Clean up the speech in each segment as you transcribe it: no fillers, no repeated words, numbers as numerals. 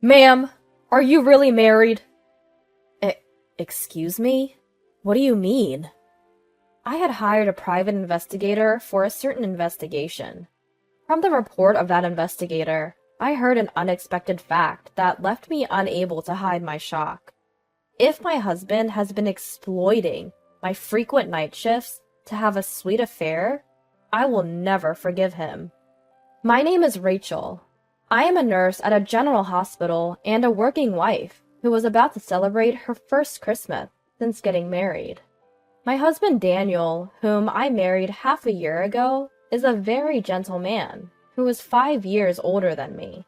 Ma'am, are you really married? E- Excuse me? What do you mean? I had hired a private investigator for a certain investigation. From the report of that investigator, I heard an unexpected fact that left me unable to hide my shock. If my husband has been exploiting my frequent night shifts to have a sweet affair, I will never forgive him. My name is Rachel. I am a nurse at a general hospital and a working wife who was about to celebrate her first Christmas since getting married. My husband Daniel, whom I married half a year ago, is a very gentle man who is 5 years older than me.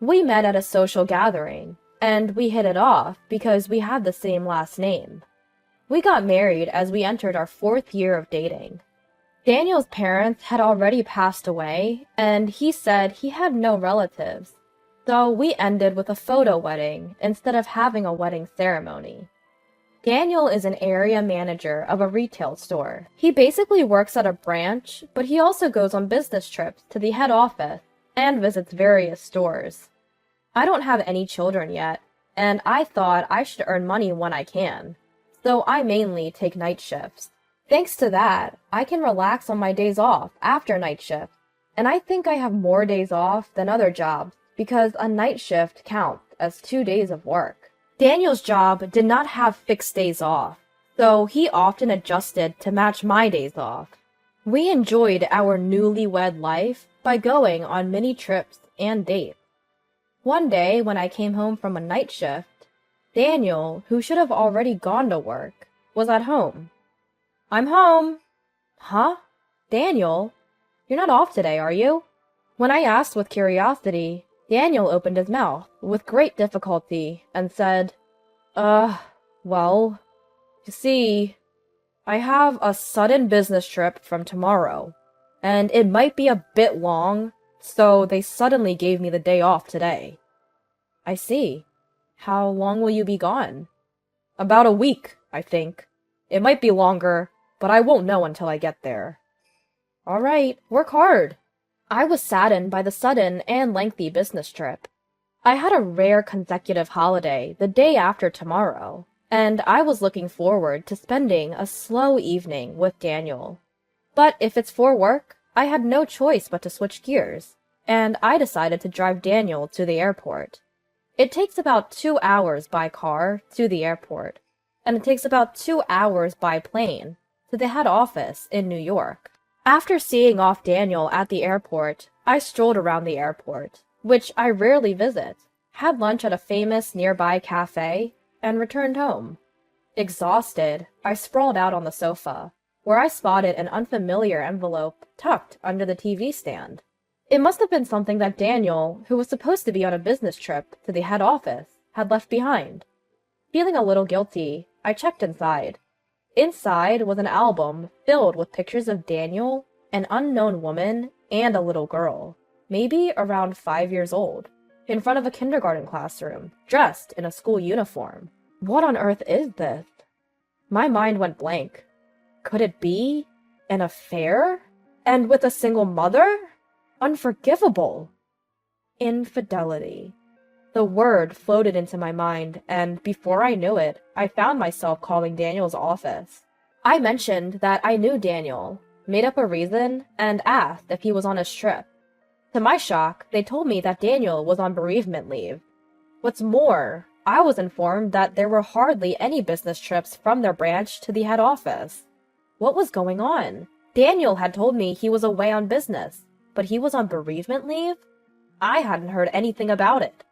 We met at a social gathering, and we hit it off because we had the same last name. We got married as we entered our 4th year of dating. Daniel's parents had already passed away, and he said he had no relatives, so we ended with a photo wedding instead of having a wedding ceremony. Daniel is an area manager of a retail store. He basically works at a branch, but he also goes on business trips to the head office and visits various stores. I don't have any children yet, and I thought I should earn money when I can, so I mainly take night shifts. Thanks to that, I can relax on my days off after night shift, and I think I have more days off than other jobs because a night shift counts as 2 days of work. Daniel's job did not have fixed days off, so he often adjusted to match my days off. We enjoyed our newlywed life by going on many trips and dates. One day when I came home from a night shift, Daniel, who should have already gone to work, was at home. "I'm home." "Huh? Daniel? You're not off today, are you?" When I asked with curiosity, Daniel opened his mouth with great difficulty and said, well, you see, I have a sudden business trip from tomorrow, and it might be a bit long, so they suddenly gave me the day off today." "I see. How long will you be gone?" "About a week, I think. It might be longer, but I won't know until I get there." "All right, work hard." I was saddened by the sudden and lengthy business trip. I had a rare consecutive holiday the day after tomorrow, and I was looking forward to spending a slow evening with Daniel. But if it's for work, I had no choice but to switch gears, and I decided to drive Daniel to the airport. It takes about 2 hours by car to the airport, and it takes about 2 hours by plane to the head office in New York. After seeing off Daniel at the airport, I strolled around the airport, which I rarely visit, had lunch at a famous nearby cafe, and returned home. Exhausted, I sprawled out on the sofa, where I spotted an unfamiliar envelope tucked under the TV stand. It must have been something that Daniel, who was supposed to be on a business trip to the head office, had left behind. Feeling a little guilty, I checked inside. Inside was an album filled with pictures of Daniel, an unknown woman, and a little girl, maybe around 5 years old, in front of a kindergarten classroom, dressed in a school uniform. What on earth is this? My mind went blank. Could it be an affair? And with a single mother? Unforgivable. Infidelity. The word floated into my mind, and before I knew it, I found myself calling Daniel's office. I mentioned that I knew Daniel, made up a reason, and asked if he was on his trip. To my shock, they told me that Daniel was on bereavement leave. What's more, I was informed that there were hardly any business trips from their branch to the head office. What was going on? Daniel had told me he was away on business, but he was on bereavement leave? I hadn't heard anything about it.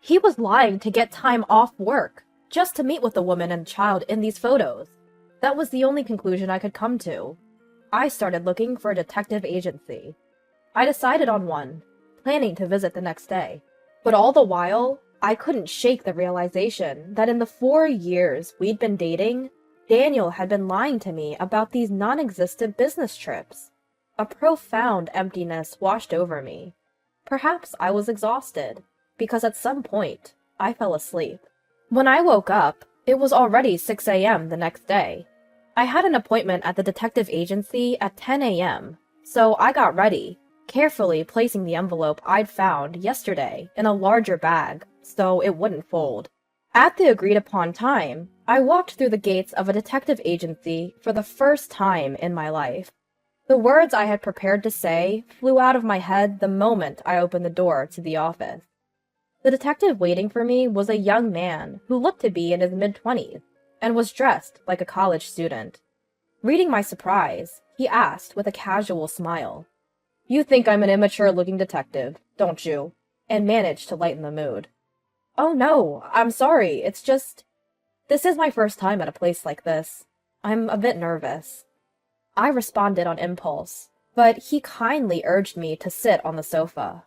He was lying to get time off work, just to meet with the woman and child in these photos. That was the only conclusion I could come to. I started looking for a detective agency. I decided on one, planning to visit the next day. But all the while, I couldn't shake the realization that in the 4 years we'd been dating, Daniel had been lying to me about these non-existent business trips. A profound emptiness washed over me. Perhaps I was exhausted, because at some point, I fell asleep. When I woke up, it was already 6 a.m. the next day. I had an appointment at the detective agency at 10 a.m., so I got ready, carefully placing the envelope I'd found yesterday in a larger bag so it wouldn't fold. At the agreed upon time, I walked through the gates of a detective agency for the first time in my life. The words I had prepared to say flew out of my head the moment I opened the door to the office. The detective waiting for me was a young man who looked to be in his mid-20s and was dressed like a college student. Reading my surprise, he asked with a casual smile, "You think I'm an immature-looking detective, don't you?" and managed to lighten the mood. "Oh no, I'm sorry, it's just... This is my first time at a place like this. I'm a bit nervous." I responded on impulse, but he kindly urged me to sit on the sofa.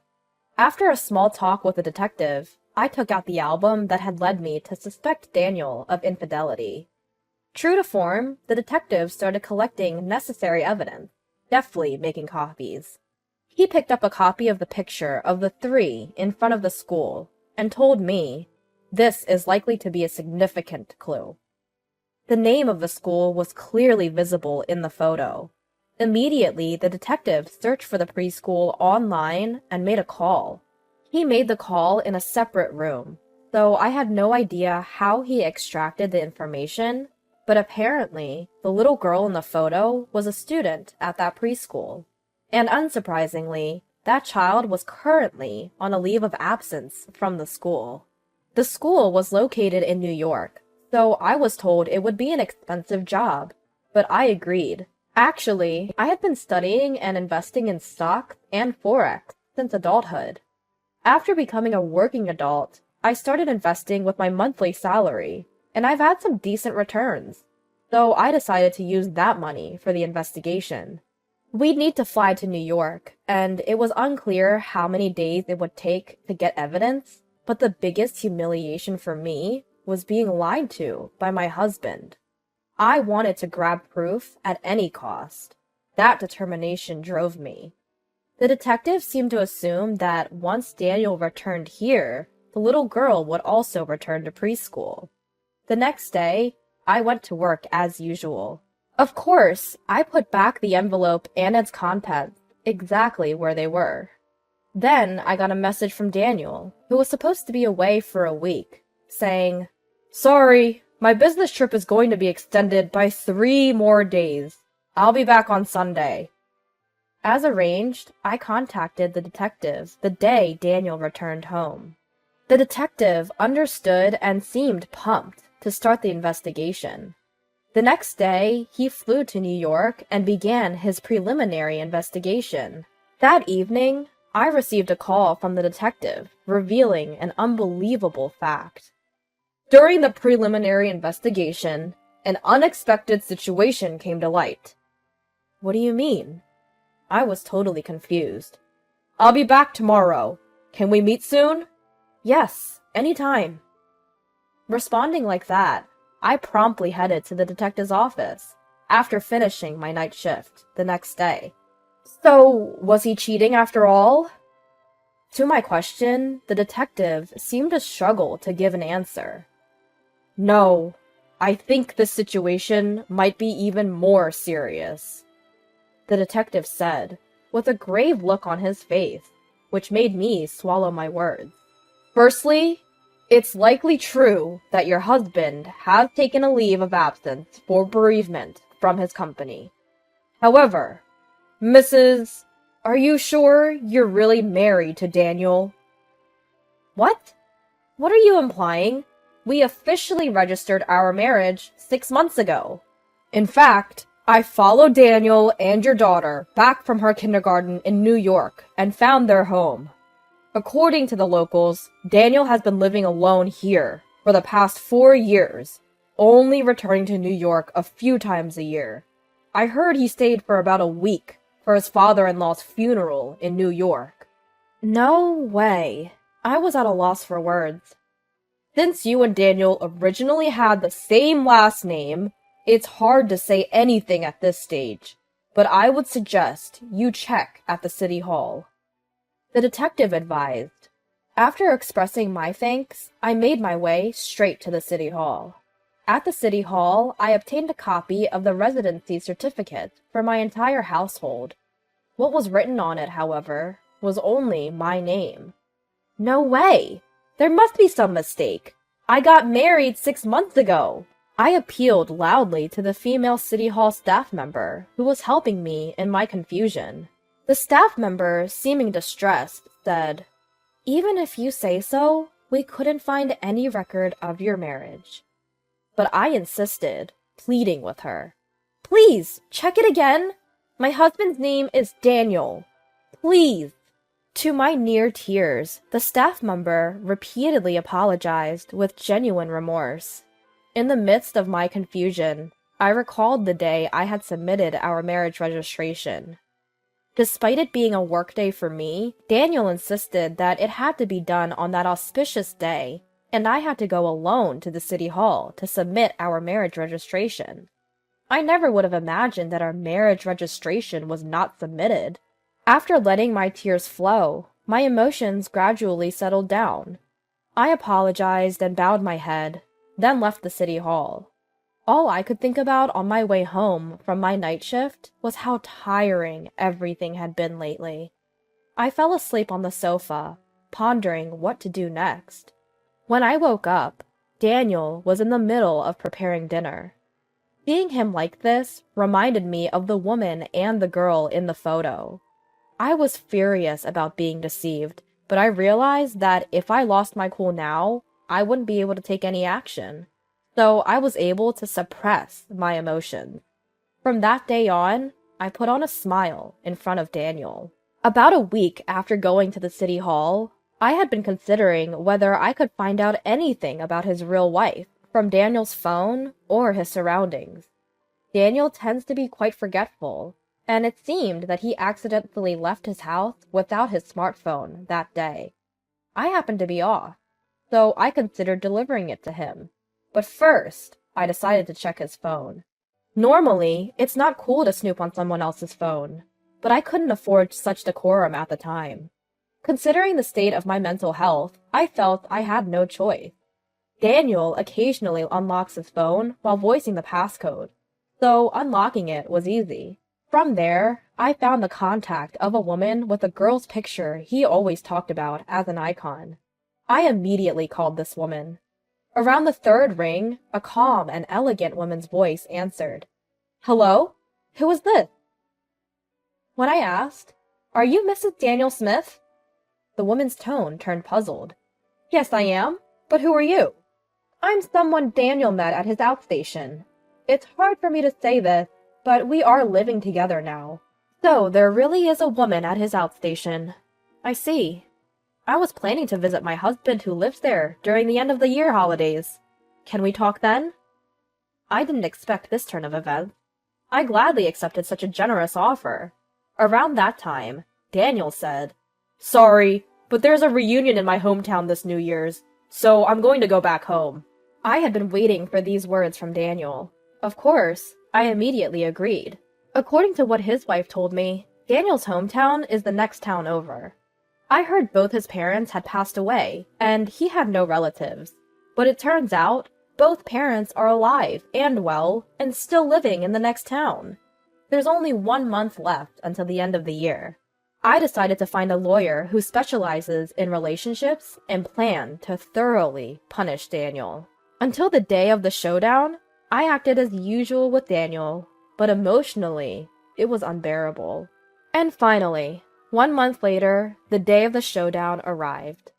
After a small talk with the detective, I took out the album that had led me to suspect Daniel of infidelity. True to form, the detective started collecting necessary evidence, deftly making copies. He picked up a copy of the picture of the three in front of the school and told me, "This is likely to be a significant clue." The name of the school was clearly visible in the photo. Immediately, the detective searched for the preschool online and made a call. He made the call in a separate room, though I had no idea how he extracted the information, but apparently, the little girl in the photo was a student at that preschool. And unsurprisingly, that child was currently on a leave of absence from the school. The school was located in New York, so I was told it would be an expensive job, but I agreed. Actually, I had been studying and investing in stocks and Forex since adulthood. After becoming a working adult, I started investing with my monthly salary, and I've had some decent returns, so I decided to use that money for the investigation. We'd need to fly to New York, and it was unclear how many days it would take to get evidence, but the biggest humiliation for me was being lied to by my husband. I wanted to grab proof at any cost. That determination drove me. The detective seemed to assume that once Daniel returned here, the little girl would also return to preschool. The next day, I went to work as usual. Of course, I put back the envelope and its contents exactly where they were. Then I got a message from Daniel, who was supposed to be away for a week, saying, "Sorry, my business trip is going to be extended by 3 more days. I'll be back on Sunday." As arranged, I contacted the detective the day Daniel returned home. The detective understood and seemed pumped to start the investigation. The next day, he flew to New York and began his preliminary investigation. That evening, I received a call from the detective revealing an unbelievable fact. "During the preliminary investigation, an unexpected situation came to light." "What do you mean?" I was totally confused. "I'll be back tomorrow. Can we meet soon?" "Yes, anytime." Responding like that, I promptly headed to the detective's office after finishing my night shift the next day. "So, was he cheating after all?" To my question, the detective seemed to struggle to give an answer. "No, I think this situation might be even more serious," the detective said, with a grave look on his face, which made me swallow my words. "Firstly, it's likely true that your husband has taken a leave of absence for bereavement from his company. However, Mrs., are you sure you're really married to Daniel?" "What? What are you implying? We officially registered our marriage 6 months ago. In fact, I followed Daniel and your daughter back from her kindergarten in New York and found their home. According to the locals, Daniel has been living alone here for the past 4 years, only returning to New York a few times a year. I heard he stayed for about a week for his father-in-law's funeral in New York." No way. I was at a loss for words. "Since you and Daniel originally had the same last name, it's hard to say anything at this stage, but I would suggest you check at the city hall," the detective advised. After expressing my thanks, I made my way straight to the city hall. At the city hall, I obtained a copy of the residency certificate for my entire household. What was written on it, however, was only my name. No way! There must be some mistake. I got married 6 months ago. I appealed loudly to the female City Hall staff member who was helping me in my confusion. The staff member, seeming distressed, said, "Even if you say so, we couldn't find any record of your marriage." But I insisted, pleading with her. "Please, check it again. My husband's name is Daniel. Please." To my near tears, the staff member repeatedly apologized with genuine remorse. In the midst of my confusion, I recalled the day I had submitted our marriage registration. Despite it being a workday for me, Daniel insisted that it had to be done on that auspicious day, and I had to go alone to the city hall to submit our marriage registration. I never would have imagined that our marriage registration was not submitted. After letting my tears flow, my emotions gradually settled down. I apologized and bowed my head, then left the city hall. All I could think about on my way home from my night shift was how tiring everything had been lately. I fell asleep on the sofa, pondering what to do next. When I woke up, Daniel was in the middle of preparing dinner. Seeing him like this reminded me of the woman and the girl in the photo. I was furious about being deceived, but I realized that if I lost my cool now, I wouldn't be able to take any action. So I was able to suppress my emotions. From that day on, I put on a smile in front of Daniel. About a week after going to the city hall, I had been considering whether I could find out anything about his real wife from Daniel's phone or his surroundings. Daniel tends to be quite forgetful, and it seemed that he accidentally left his house without his smartphone that day. I happened to be off, so I considered delivering it to him. But first, I decided to check his phone. Normally, it's not cool to snoop on someone else's phone, but I couldn't afford such decorum at the time. Considering the state of my mental health, I felt I had no choice. Daniel occasionally unlocks his phone while voicing the passcode, so unlocking it was easy. From there, I found the contact of a woman with a girl's picture he always talked about as an icon. I immediately called this woman. Around the third ring, a calm and elegant woman's voice answered. "Hello? Who is this?" When I asked, "Are you Mrs. Daniel Smith?" the woman's tone turned puzzled. "Yes, I am. But who are you?" "I'm someone Daniel met at his outstation. It's hard for me to say this, but we are living together now." "So there really is a woman at his outstation. I see. I was planning to visit my husband who lives there during the end of the year holidays. Can we talk then?" I didn't expect this turn of events. I gladly accepted such a generous offer. Around that time, Daniel said, "Sorry, but there's a reunion in my hometown this New Year's, so I'm going to go back home." I had been waiting for these words from Daniel. Of course, I immediately agreed. According to what his wife told me, Daniel's hometown is the next town over. I heard both his parents had passed away, and he had no relatives. But it turns out, both parents are alive and well, and still living in the next town. There's only 1 month left until the end of the year. I decided to find a lawyer who specializes in relationships and planned to thoroughly punish Daniel. Until the day of the showdown, I acted as usual with Daniel, but emotionally, it was unbearable. And finally, 1 month later, the day of the showdown arrived.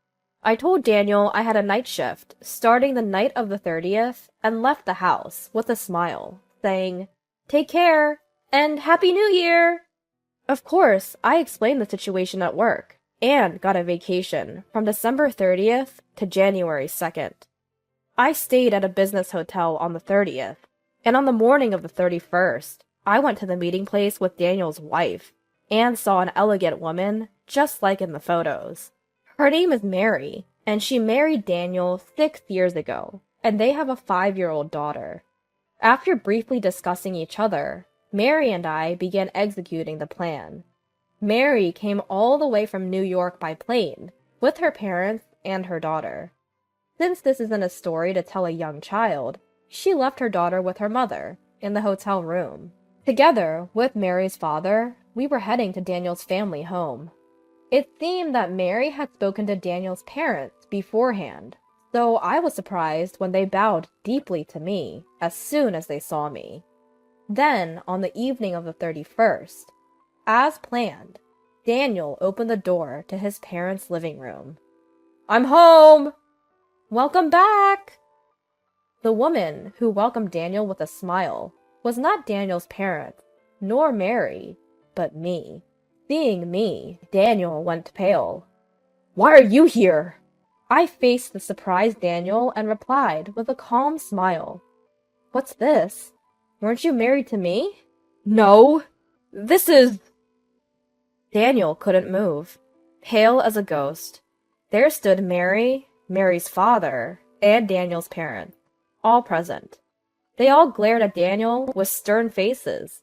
I told Daniel I had a night shift starting the night of the 30th and left the house with a smile, saying, "Take care, and Happy New Year!" Of course, I explained the situation at work, and got a vacation from December 30th to January 2nd. I stayed at a business hotel on the 30th, and on the morning of the 31st, I went to the meeting place with Daniel's wife, and saw an elegant woman, just like in the photos. Her name is Mary, and she married Daniel 6 years ago, and they have a 5-year-old daughter. After briefly discussing each other, Mary and I began executing the plan. Mary came all the way from New York by plane, with her parents and her daughter. Since this isn't a story to tell a young child, she left her daughter with her mother, in the hotel room. Together with Mary's father, we were heading to Daniel's family home. It seemed that Mary had spoken to Daniel's parents beforehand, so I was surprised when they bowed deeply to me as soon as they saw me. Then, on the evening of the 31st, as planned, Daniel opened the door to his parents' living room. "I'm home!" "Welcome back!" The woman who welcomed Daniel with a smile was not Daniel's parents, nor Mary, but me. Seeing me, Daniel went pale. "Why are you here?" I faced the surprised Daniel and replied with a calm smile. "What's this? Weren't you married to me?" "No! This is—" Daniel couldn't move, pale as a ghost. There stood Mary, Mary's father, and Daniel's parents, all present. They all glared at Daniel with stern faces.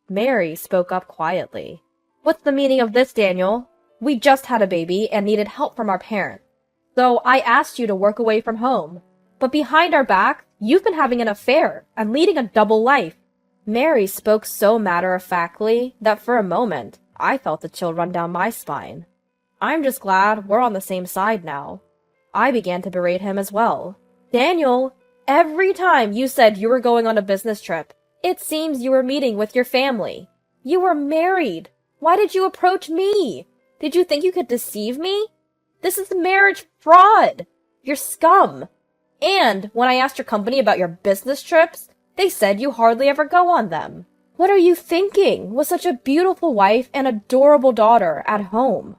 Mary spoke up quietly. "What's the meaning of this, Daniel? We just had a baby and needed help from our parents. So I asked you to work away from home. But behind our backs, you've been having an affair and leading a double life." Mary spoke so matter-of-factly that for a moment, I felt a chill run down my spine. "I'm just glad we're on the same side now." I began to berate him as well. "Daniel, every time you said you were going on a business trip, it seems you were meeting with your family. You were married. Why did you approach me? Did you think you could deceive me? This is marriage fraud. You're scum. And when I asked your company about your business trips, they said you hardly ever go on them. What are you thinking with such a beautiful wife and adorable daughter at home?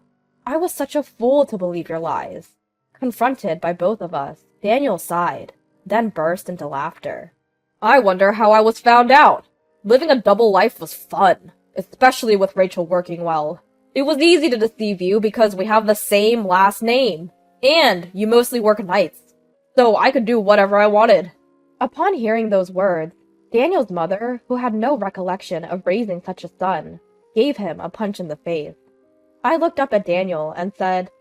I was such a fool to believe your lies." Confronted by both of us, Daniel sighed, then burst into laughter. "I wonder how I was found out. Living a double life was fun, especially with Rachel working well. It was easy to deceive you because we have the same last name, and you mostly work nights, so I could do whatever I wanted." Upon hearing those words, Daniel's mother, who had no recollection of raising such a son, gave him a punch in the face. I looked up at Daniel and said,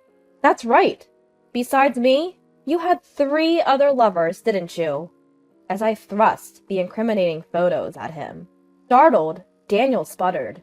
"That's right. Besides me, you had 3 other lovers, didn't you?" As I thrust the incriminating photos at him. Startled, Daniel sputtered.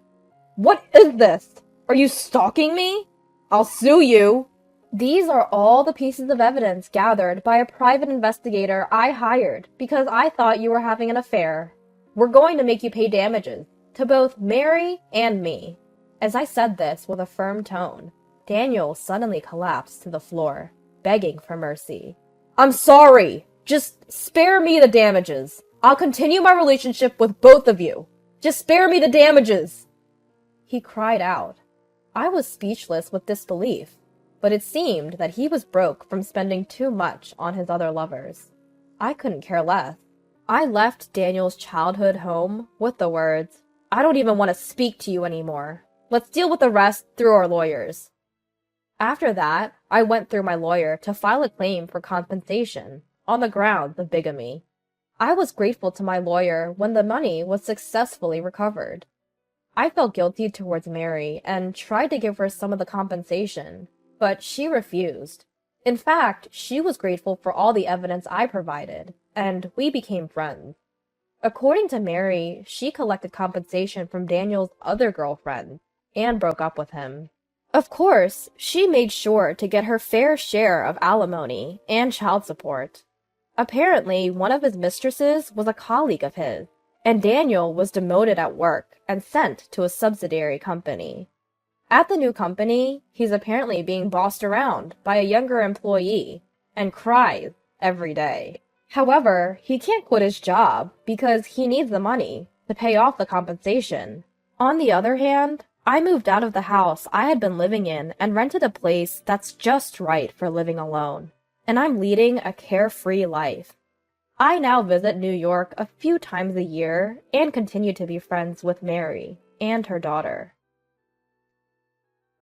"What is this? Are you stalking me? I'll sue you." These are all the pieces of evidence gathered by a private investigator I hired because I thought you were having an affair. We're going to make you pay damages to both Mary and me. As I said this with a firm tone, Daniel suddenly collapsed to the floor, begging for mercy. "I'm sorry. Just spare me the damages. I'll continue my relationship with both of you. Just spare me the damages." He cried out. I was speechless with disbelief, but it seemed that he was broke from spending too much on his other lovers. I couldn't care less. I left Daniel's childhood home with the words, "I don't even want to speak to you anymore. Let's deal with the rest through our lawyers." After that, I went through my lawyer to file a claim for compensation on the grounds of bigamy. I was grateful to my lawyer when the money was successfully recovered. I felt guilty towards Mary and tried to give her some of the compensation, but she refused. In fact, she was grateful for all the evidence I provided, and we became friends. According to Mary, she collected compensation from Daniel's other girlfriend and broke up with him. Of course, she made sure to get her fair share of alimony and child support. Apparently, one of his mistresses was a colleague of his, and Daniel was demoted at work and sent to a subsidiary company. At the new company, he's apparently being bossed around by a younger employee and cries every day. However, he can't quit his job because he needs the money to pay off the compensation. On the other hand, I moved out of the house I had been living in and rented a place that's just right for living alone, and I'm leading a carefree life. I now visit New York a few times a year and continue to be friends with Mary and her daughter.